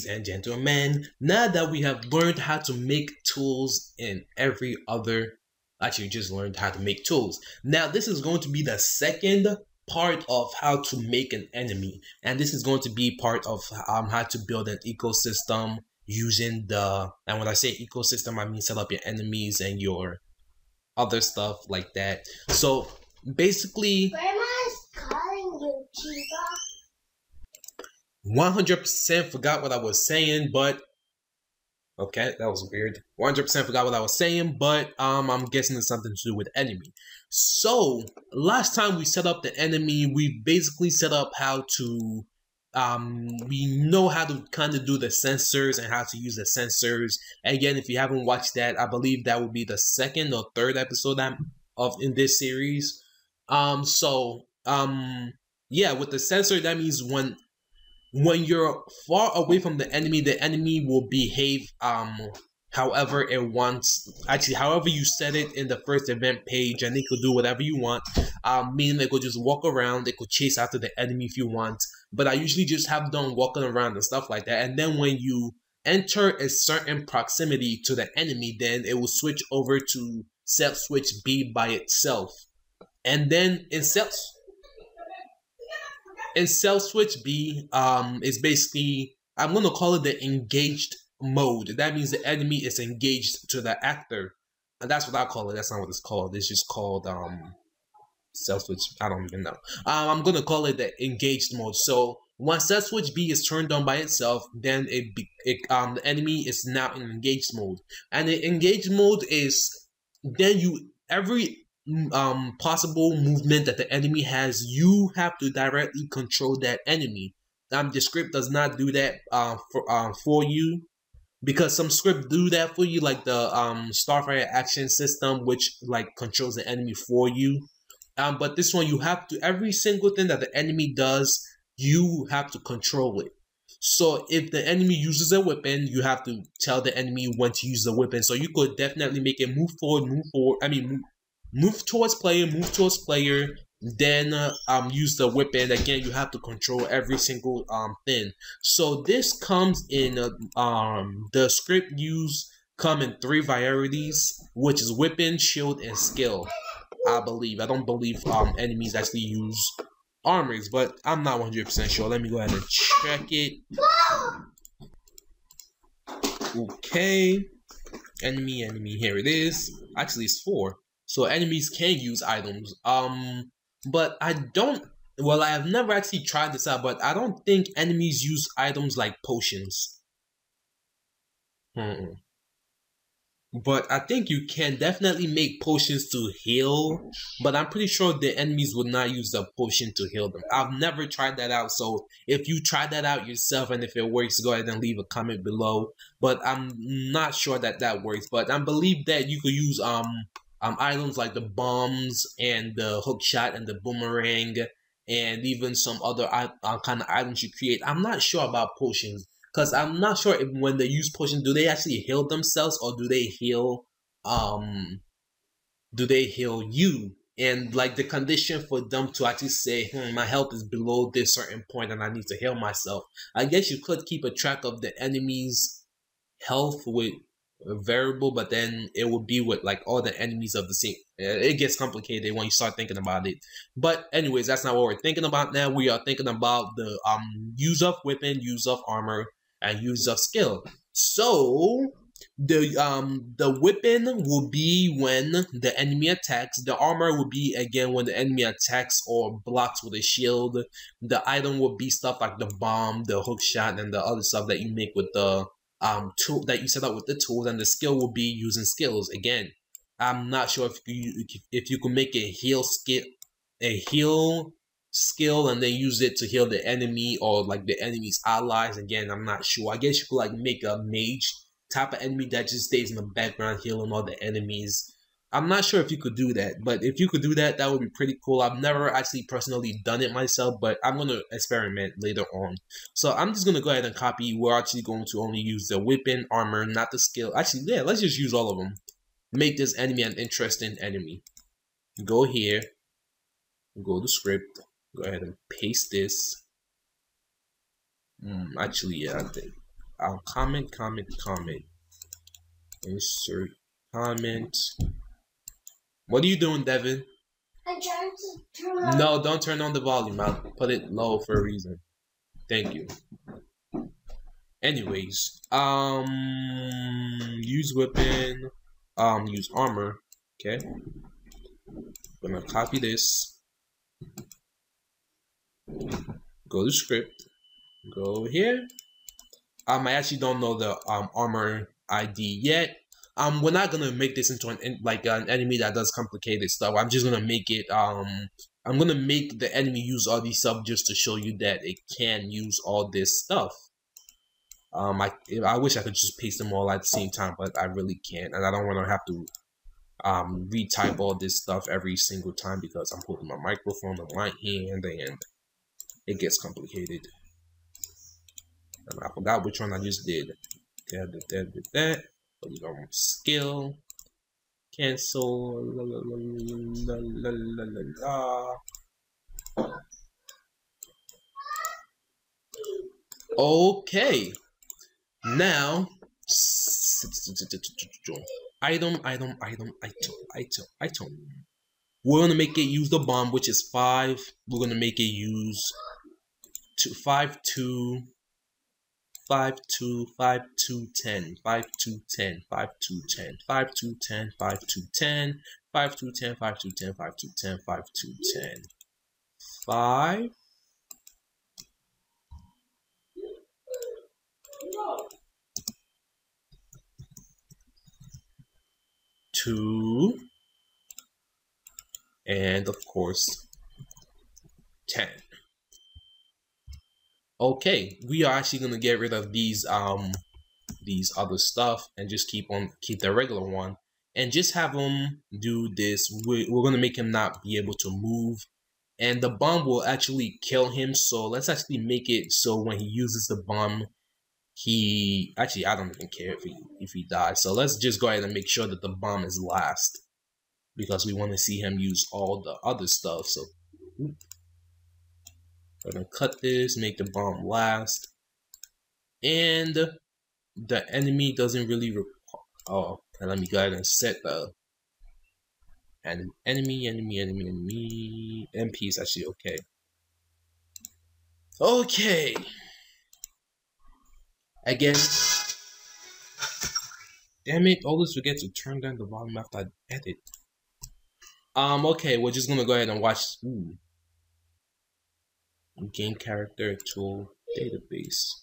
ladies and gentlemen, now that we have learned how to make tools in every other, actually just learned how to make tools. Now this is going to be the second part of how to make an enemy, and this is going to be part of how to build an ecosystem using and when I say ecosystem, I mean set up your enemies and your other stuff like that. So basically, Grandma's calling you, Chiba. 100% forgot what I was saying, but okay, that was weird. 100% forgot what I was saying, but I'm guessing it's something to do with enemy. So last time we set up the enemy, we basically set up how to we know how to kind of do the sensors and how to use the sensors. Again, if you haven't watched that, I believe that would be the second or third episode in this series. Yeah, with the sensor, that means when you're far away from the enemy will behave however it wants. Actually, however you set it in the first event page, and it could do whatever you want. Meaning they could just walk around, they could chase after the enemy if you want. But I usually just have them walking around and stuff like that. And then when you enter a certain proximity to the enemy, then it will switch over to set switch B by itself. And then in cell switch B, is basically, I'm gonna call it the engaged mode. That means the enemy is engaged to the actor, and that's what I call it. That's not what it's called. It's just called cell switch. I don't even know. I'm gonna call it the engaged mode. So once cell switch B is turned on by itself, then the enemy is now in engaged mode. And the engaged mode is then every possible movement that the enemy has, you have to directly control that enemy. The script does not do that for you, because some scripts do that for you, like the Starfire action system, which like controls the enemy for you. But this one, you have to, every single thing that the enemy does, you have to control it. So if the enemy uses a weapon, you have to tell the enemy when to use the weapon. So you could definitely make it move forward, move towards player, then use the weapon. Again, you have to control every single thing. So this comes in the script come in 3 varieties, which is weapon, shield, and skill. I believe. I don't believe enemies actually use armors, but I'm not 100% sure. Let me go ahead and check it. Okay, enemy, here it is. Actually, it's 4. So enemies can use items. But I don't. Well, I have never actually tried this out, but I don't think enemies use items like potions. But I think you can definitely make potions to heal, but I'm pretty sure the enemies would not use the potion to heal them. I've never tried that out, so if you try that out yourself and if it works, go ahead and leave a comment below. But I'm not sure that works, but I believe that you could use items like the bombs and the hook shot and the boomerang and even some other kind of items you create. I'm not sure about potions, because I'm not sure if when they use potions, do they actually heal themselves or do they heal you? And like the condition for them to actually say, my health is below this certain point and I need to heal myself. I guess you could keep a track of the enemy's health with a variable, but then it would be with like all the enemies of the same. It gets complicated when you start thinking about it. But anyways, that's not what we're thinking about now. We are thinking about the use of weapon, use of armor, and use of skill. So the weapon will be when the enemy attacks. The armor will be again when the enemy attacks or blocks with a shield. The item will be stuff like the bomb, the hook shot, and the other stuff that you make with the tool that you set up with the tools. And the skill will be using skills. Again, I'm not sure if you can make a heal skill and then use it to heal the enemy or like the enemy's allies. Again, I'm not sure. I guess you could like make a mage type of enemy that just stays in the background healing all the enemies. I'm not sure if you could do that, but if you could do that, that would be pretty cool. I've never actually personally done it myself, but I'm going to experiment later on. So I'm just going to go ahead and copy. We're actually going to only use the weapon, armor, not the skill. Actually, yeah, let's just use all of them. Make this enemy an interesting enemy. Go here. Go to script. Go ahead and paste this. Actually, yeah, comment. Insert comment. What are you doing, Devin? I'm trying to turn on. No, don't turn on the volume. I'll put it low for a reason. Thank you. Anyways, use weapon, use armor. Okay. I'm gonna copy this. Go to script. Go here. I actually don't know the armor ID yet. We're not gonna make this into an enemy that does complicated stuff. I'm just gonna make it I'm gonna make the enemy use all these stuff just to show you that it can use all this stuff. I wish I could just paste them all at the same time, but I really can't, and I don't want to have to retype all this stuff every single time because I'm holding my microphone in my hand and it gets complicated. And I forgot which one I just did. Okay, I did that. But you know, skill, cancel, Okay, now item. We're gonna make it use the bomb, which is 5. We're gonna make it use 5 2 5 2 5 2 10 5 2 10 5 2 10 5 2 10 5 2 10 5 2 10 5 2 10 5 2 10 5 2 10 5 2 and of course 10. Okay, we are actually gonna get rid of these other stuff and just keep the regular one and just have him do this. We're gonna make him not be able to move, and the bomb will actually kill him. So let's actually make it so when he uses the bomb, I don't even care if he dies. So let's just go ahead and make sure that the bomb is last because we want to see him use all the other stuff. So we're gonna cut this, make the bomb last, and the enemy doesn't really oh, and let me go ahead and set the enemy MP is actually okay. Okay, again, damn it, always forget to turn down the volume after I edit. Okay, we're just gonna go ahead and watch. Game character tool database.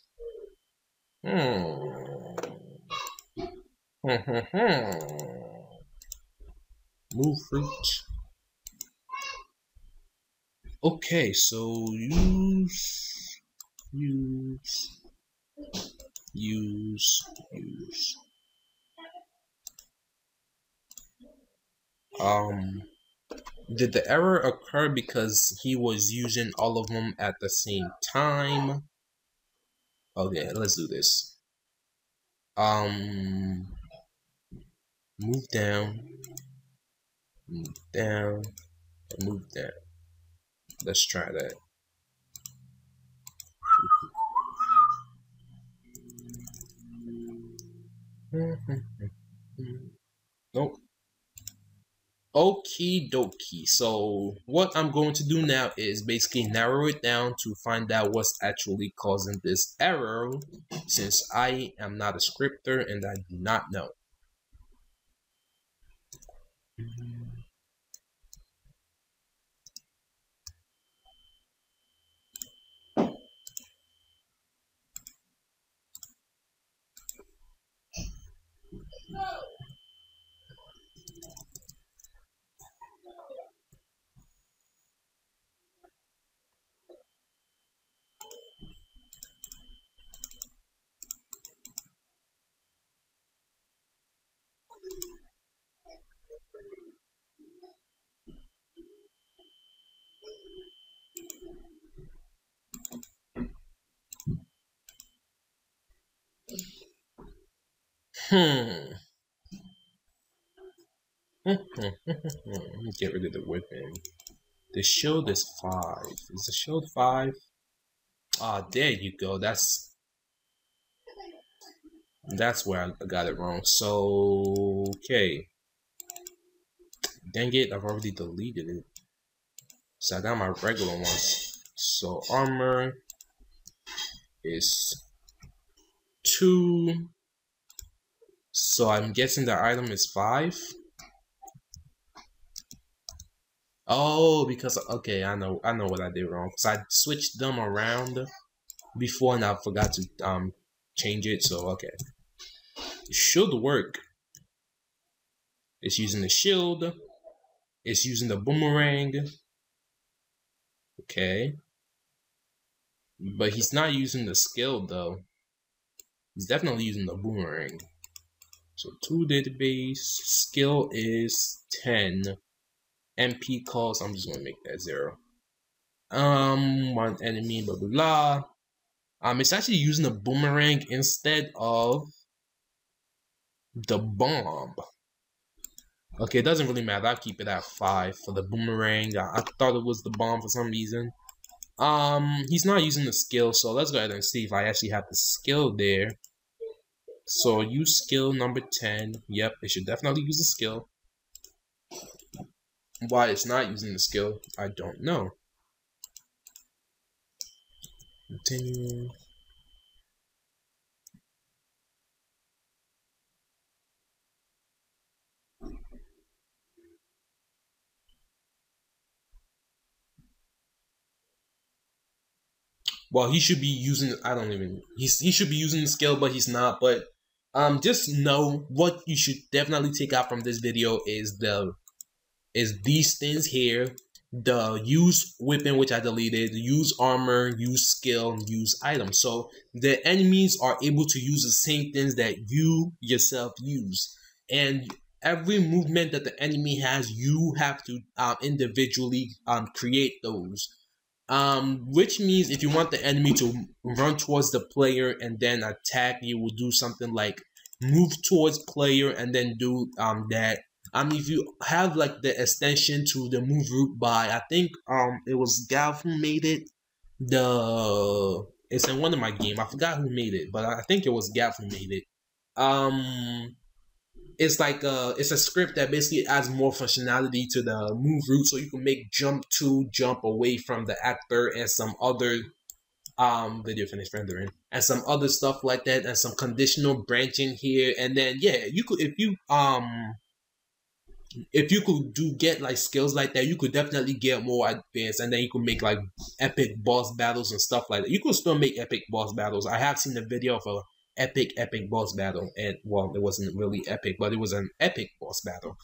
Move fruit. Okay, so use. Did the error occur because he was using all of them at the same time? Okay, let's do this. Move down, and move down. Let's try that. Nope. Okie dokie. So what I'm going to do now is basically narrow it down to find out what's actually causing this error, since I am not a scripter and I do not know. Let me get rid of the weapon. The shield is 5. Is the shield 5? Ah, there you go. That's That's where I got it wrong. So, okay. Dang it, I've already deleted it. So I got my regular ones. So armor is 2. So I'm guessing the item is 5. Oh, because okay, I know what I did wrong. So I switched them around before and I forgot to change it. So okay, it should work. It's using the shield. It's using the boomerang. Okay, but he's not using the skill though. He's definitely using the boomerang. So 2 database skill is 10. MP calls. I'm just gonna make that 0. One enemy, blah blah blah. It's actually using the boomerang instead of the bomb. Okay, it doesn't really matter. I'll keep it at 5 for the boomerang. I thought it was the bomb for some reason. He's not using the skill, so let's go ahead and see if I actually have the skill there. So use skill number 10. Yep, it should definitely use the skill. Why it's not using the skill, I don't know. Continue. Well, he should be using. I don't even. He should be using the skill, but he's not. But just know what you should definitely take out from this video is these things here. The use weapon, which I deleted, use armor, use skill, use item. So the enemies are able to use the same things that you yourself use, and every movement that the enemy has, you have to individually create those. Which means if you want the enemy to run towards the player and then attack, you will do something like move towards player and then do that. If you have like the extension to the move route by, I think it was Gav who made it. It's in one of my game. I forgot who made it, but I think it was Gav who made it. It's like it's a script that basically adds more functionality to the move route, so you can make jump to, jump away from the actor, and some other video finished rendering, and some other stuff like that, and some conditional branching here. And then yeah, you could if you could get like skills like that, you could definitely get more advanced, and then you could make like epic boss battles and stuff like that. You could still make epic boss battles. I have seen the video of a epic boss battle, and well, it wasn't really epic, but it was an epic boss battle.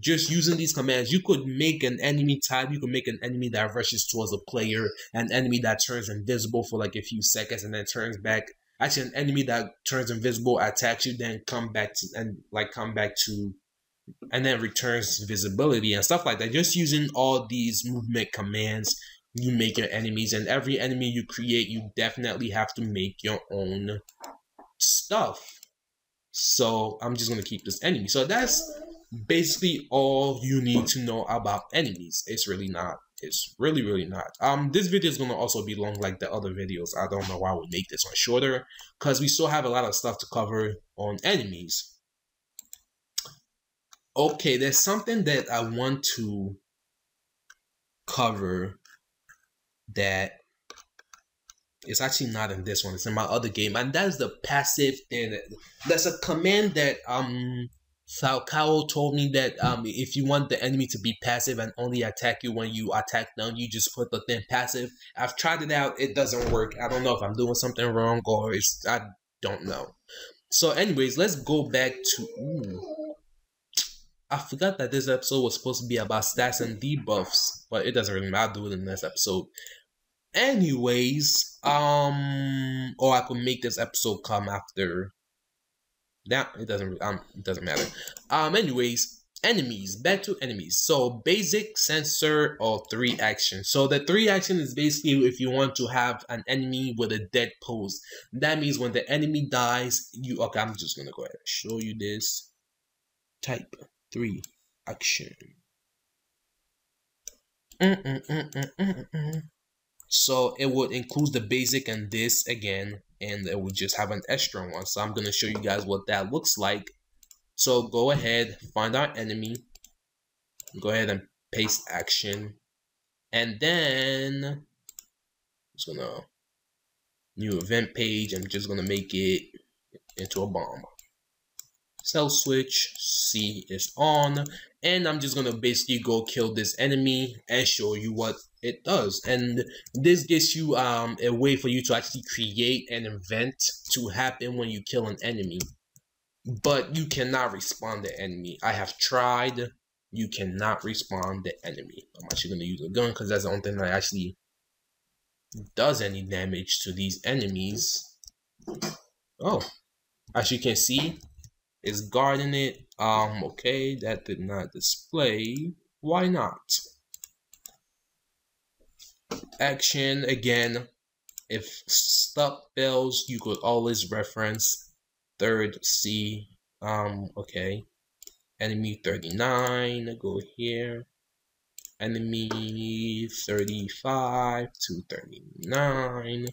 Just using these commands, you could make an enemy type. You could make an enemy that rushes towards a player, an enemy that turns invisible for like a few seconds and then turns back. Actually, an enemy that turns invisible, attacks you, then come back to and then returns visibility and stuff like that. Just using all these movement commands, you make your enemies, and every enemy you create, you definitely have to make your own stuff. So I'm just going to keep this enemy. So that's basically all you need to know about enemies. It's really not. It's really not. This video is going to also be long like the other videos. I don't know why we make this one shorter, because we still have a lot of stuff to cover on enemies. Okay, there's something that I want to cover that is actually not in this one. It's in my other game, and that's the passive thing. That's a command that Falcao told me that if you want the enemy to be passive and only attack you when you attack them, you just put the thing passive. I've tried it out. It doesn't work. I don't know if I'm doing something wrong or I don't know. So anyways, let's go back to... I forgot that this episode was supposed to be about stats and debuffs, but it doesn't really matter. I'll do it in the next episode. Anyways, or I could make this episode come after that. It doesn't matter. Anyways, enemies. Back to enemies. So basic, sensor, or 3 action. So the 3 action is basically if you want to have an enemy with a dead pose. That means when the enemy dies, okay, I'm just gonna go ahead and show you this. Type 3 action. So it would include the basic and this again, and it would just have an extra one. So I'm gonna show you guys what that looks like. So go ahead, find our enemy, go ahead and paste action, and then I'm just gonna new event page. I'm just gonna make it into a bomb. Cell switch, C is on, and I'm just gonna basically go kill this enemy and show you what it does. And this gives you a way for you to actually create an event to happen when you kill an enemy, but you cannot respawn the enemy. I have tried, you cannot respawn the enemy. I'm actually gonna use a gun because that's the only thing that actually does any damage to these enemies. Oh, as you can see, it's guarding it. Okay, that did not display. Why not? Action again. If stuff fails, you could always reference third C. Okay. Enemy 39, go here. Enemy 35 to 39.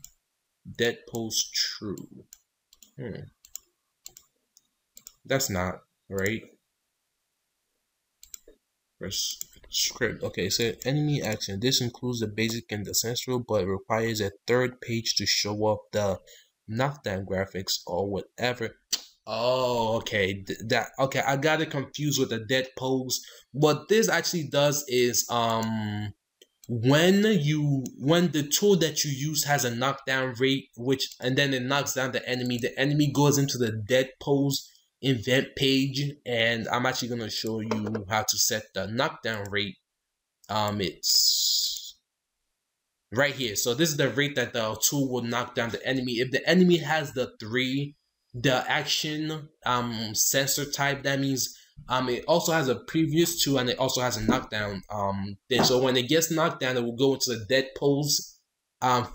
Dead post true. That's not right. First script. Okay, so enemy action. This includes the basic and the central, but it requires a third page to show up the knockdown graphics or whatever. Oh, okay. Okay, I got it confused with the dead pose. What this actually does is when the tool that you use has a knockdown rate, and then it knocks down the enemy goes into the dead pose event page, and I'm actually gonna show you how to set the knockdown rate. It's right here. So this is the rate that the tool will knock down the enemy. If the enemy has the action sensor type, that means it also has a previous 2 and it also has a knockdown thing. So when it gets knocked down, it will go into the dead pose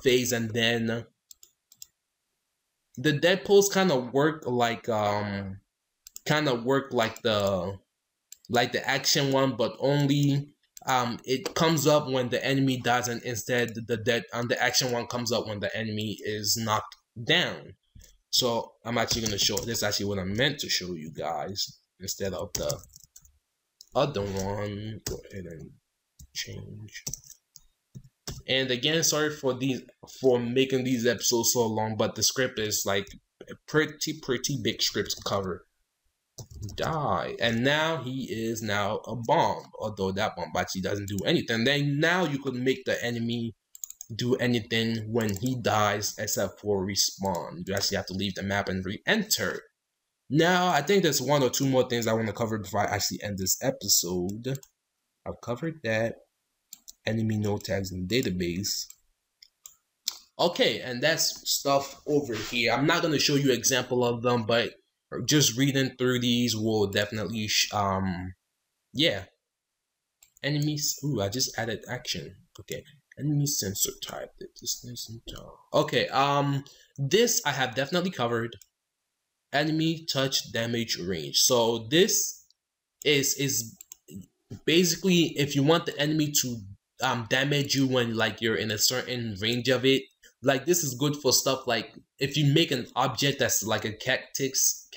phase, and then the dead pose kind of work like the action one, but only it comes up when the enemy dies, and instead the action one comes up when the enemy is knocked down. So I'm actually gonna show this. Is actually what I meant to show you guys instead of the other one. Go ahead and change. And again, sorry for making these episodes so long, but the script is like a pretty big script to cover. Die, and now he is now a bomb, although that bomb actually doesn't do anything. Then now you could make the enemy do anything when he dies except for respawn. You actually have to leave the map and re-enter. Now I think there's 1 or 2 more things I want to cover before I actually end this episode. I've covered that. Enemy node tags in database. Okay, and that's stuff over here. I'm not going to show you example of them, but just reading through these will definitely yeah. Enemies. Ooh, I just added action. Okay. Enemy sensor type. Okay, this I have definitely covered. Enemy touch damage range. So this is basically if you want the enemy to damage you when like you're in a certain range of it. Like this is good for stuff like if you make an object that's like a cactus,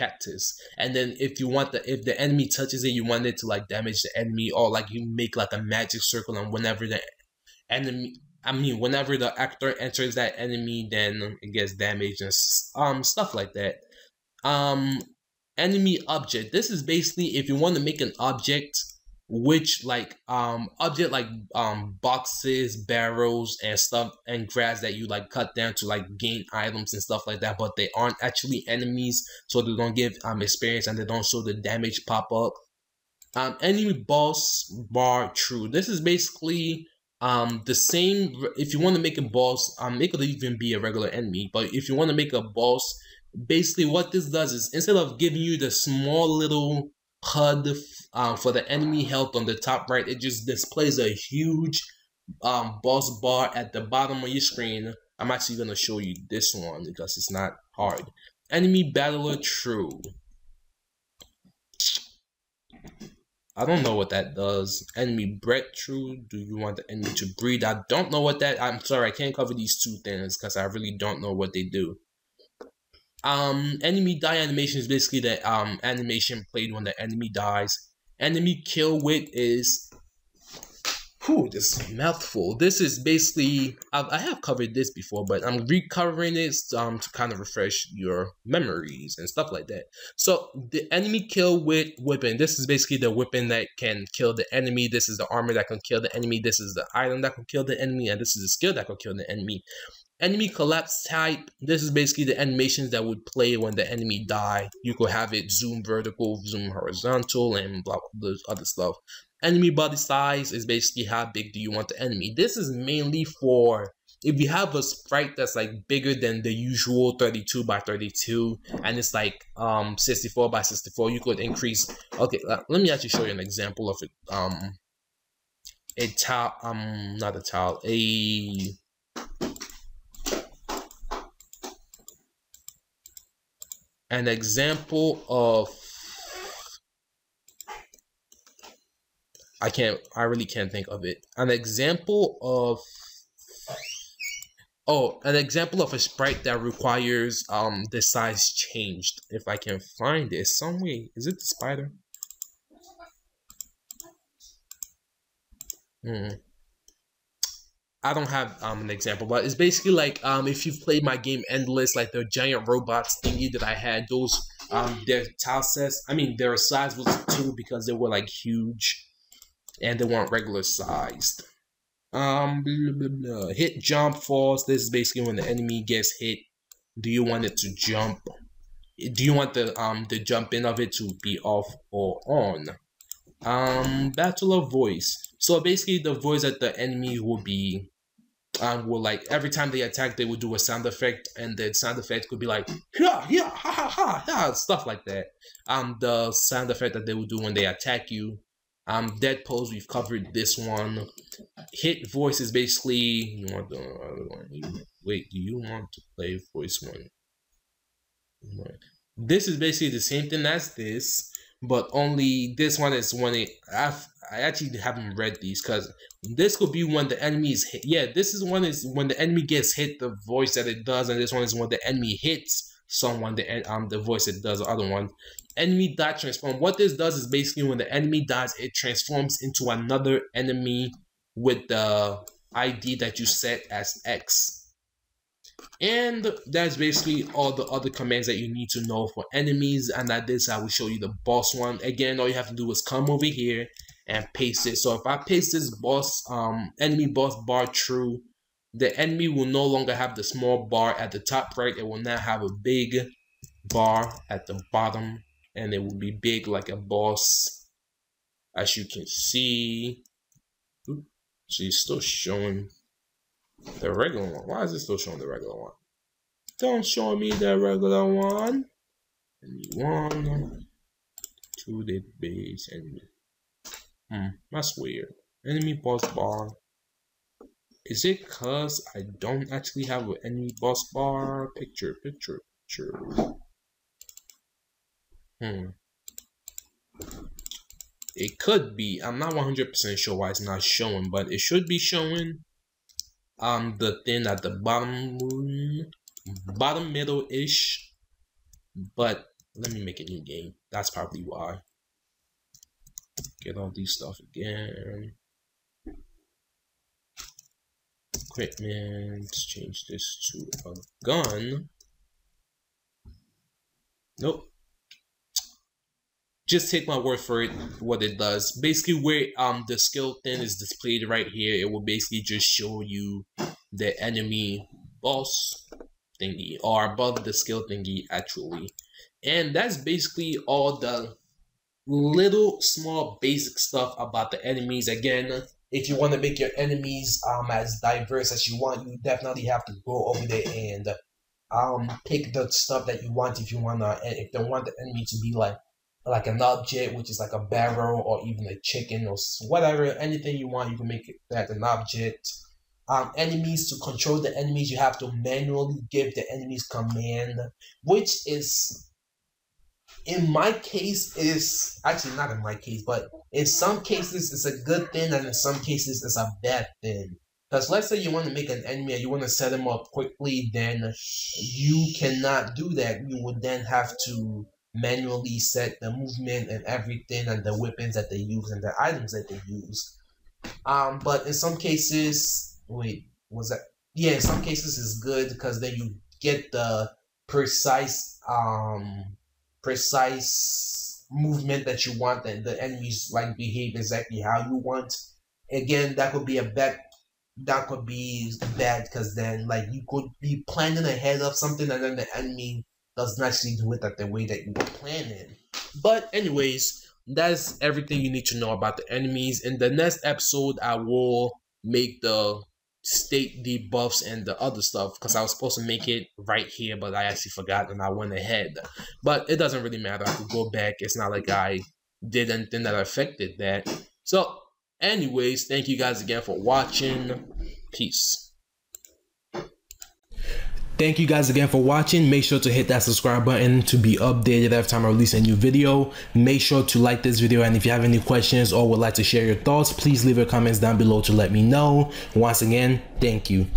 and then if the enemy touches it, you want it to like damage the enemy, or like you make like a magic circle, and whenever the actor enters that enemy, then it gets damaged and stuff like that. Enemy object. This is basically if you want to make an object which like boxes, barrels and stuff and grass that you like cut down to like gain items and stuff like that, but they aren't actually enemies, so they don't give experience and they don't show the damage pop up. Enemy boss bar true. This is basically the same. If you want to make a boss, it could even be a regular enemy, but if you want to make a boss, basically what this does is instead of giving you the small little HUD for the enemy health on the top right, it just displays a huge boss bar at the bottom of your screen. I'm actually going to show you this one because it's not hard. Enemy battler true. I don't know what that does. Enemy breakthrough. Do you want the enemy to breathe? I don't know what that. I'm sorry, I can't cover these two things because I really don't know what they do. Enemy die animation is basically the animation played when the enemy dies. Enemy kill with is. Whew, this is a mouthful. This is basically, I have covered this before, but I'm recovering it to kind of refresh your memories and stuff like that. So the enemy kill with weapon. This is basically the weapon that can kill the enemy. This is the armor that can kill the enemy. This is the item that can kill the enemy, and this is the skill that can kill the enemy. Enemy collapse type. This is basically the animations that would play when the enemy die. You could have it zoom vertical, zoom horizontal, and blah blah other stuff. Enemy body size is basically how big do you want the enemy. This is mainly for if you have a sprite that's like bigger than the usual 32 by 32 and it's like 64 by 64, you could increase. Okay, let me actually show you an example of it. An example of I really can't think of it. An example of a sprite that requires the size changed. If I can find it some way. Is it the spider? I don't have an example, but it's basically like if you've played my game Endless, like the giant robots thingy that I had, those their tile sets, their size was 2 because they were like huge and they weren't regular sized. Blah, blah, blah. Hit jump falls. This is basically when the enemy gets hit. Do you want it to jump? Do you want the jump in of it to be off or on? Battle of voice. So basically the voice that the enemy will be will like every time they attack they will do a sound effect, and the sound effect could be like yeah yeah ha ha ha ha, stuff like that. The sound effect that they will do when they attack you. Dead pose, we've covered this one. Hit voice is basically you want the other one. Wait, do you want to play voice one? This is basically the same thing as this, but only this one is when I actually haven't read these because this could be when the enemy is hit. Yeah, this is when the enemy gets hit, the voice that it does, and this one is when the enemy hits someone, the voice it does the other one. Enemy die transform. What this does is basically when the enemy dies, it transforms into another enemy with the ID that you set as X. And that's basically all the other commands that you need to know for enemies. And at this, I will show you the boss one. Again, all you have to do is come over here and paste it. So if I paste this boss, enemy boss bar true, the enemy will no longer have the small bar at the top right. It will now have a big bar at the bottom, and it will be big like a boss, as you can see. She's still showing the regular one. Why is it still showing the regular one? Don't show me the regular one. Enemy 1, 2 database, enemy. That's weird. Enemy boss bar. Is it cause I don't actually have an enemy boss bar? Picture. It could be. I'm not 100% sure why it's not showing, but it should be showing. The thing at the bottom middle-ish. But let me make a new game. That's probably why. Get all these stuff again. Equipment. Change this to a gun. Nope. Just take my word for it, what it does. Basically, where the skill thing is displayed right here, it will basically just show you the enemy boss thingy, or above the skill thingy actually. And that's basically all the little small basic stuff about the enemies. Again, if you want to make your enemies as diverse as you want, you definitely have to go over there and pick the stuff that you want. If you want the enemy to be like an object, which is like a barrel or even a chicken or whatever, anything you want, you can make it that an object. Enemies, to control the enemies, you have to manually give the enemies command, which is in my case, is actually not in my case, but in some cases it's a good thing, and in some cases it's a bad thing. Because let's say you want to make an enemy and you want to set him up quickly, then you cannot do that. You would then have to manually set the movement and everything, and the weapons that they use and the items that they use. But in some cases, wait, was that? Yeah, in some cases it's good because then you get the precise movement that you want, and the enemies like behave exactly how you want. Again, that could be bad because then like you could be planning ahead of something and then the enemy doesn't actually do it the way that you were planning. But anyways, that's everything you need to know about the enemies. In the next episode, I will make the state debuffs and the other stuff because I was supposed to make it right here, but I actually forgot and I went ahead. But it doesn't really matter. I could go back. It's not like I did anything that affected that. So anyways, thank you guys again for watching. Peace. Thank you guys again for watching. Make sure to hit that subscribe button to be updated every time I release a new video. Make sure to like this video, and if you have any questions or would like to share your thoughts, please leave your comments down below to let me know. Once again, thank you.